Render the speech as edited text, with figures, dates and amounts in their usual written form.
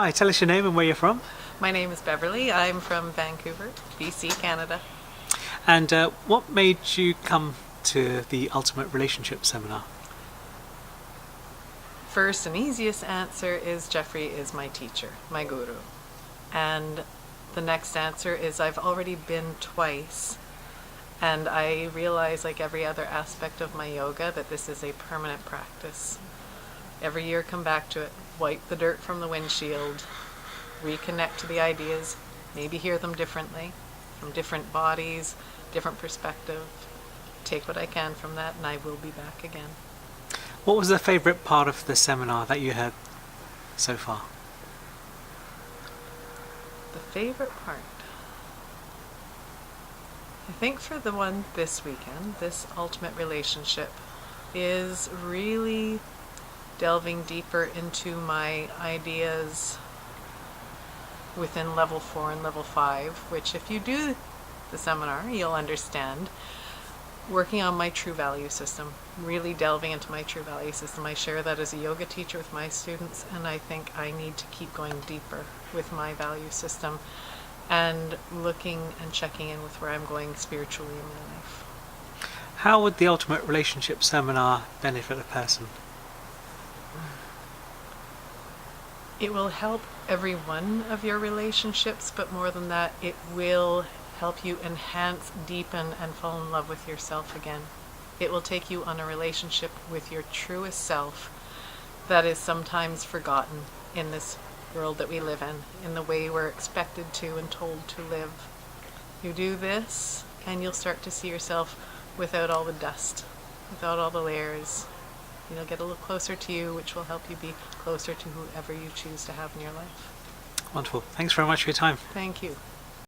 Hi, tell us your name and where you're from. My name is Beverly. I'm from Vancouver, BC, Canada. And what made you come to the Ultimate Relationship Seminar? First and easiest answer is Jeffrey is my teacher, my guru. And the next answer is I've already been twice. And I realize, like every other aspect of my yoga, that this is a permanent practice. Every year come back to it, wipe the dirt from the windshield, reconnect to the ideas, maybe hear them differently, from different bodies, different perspective. Take what I can from that and I will be back again. What was the favourite part of the seminar that you had so far? The favorite part? I think for the one this weekend, this ultimate relationship, is really delving deeper into my ideas within level 4 and level 5, which if you do the seminar, you'll understand. Working on my true value system, really delving into my true value system. I share that as a yoga teacher with my students, and I think I need to keep going deeper with my value system and looking and checking in with where I'm going spiritually in my life. How would the Ultimate Relationship Seminar benefit a person? It will help every one of your relationships, but more than that, it will help you enhance, deepen, and fall in love with yourself again. It will take you on a relationship with your truest self that is sometimes forgotten in this world that we live in the way we're expected to and told to live. You do this, and you'll start to see yourself without all the dust, without all the layers. You'll get a little closer to you, which will help you be closer to whoever you choose to have in your life. Wonderful. Thanks very much for your time. Thank you.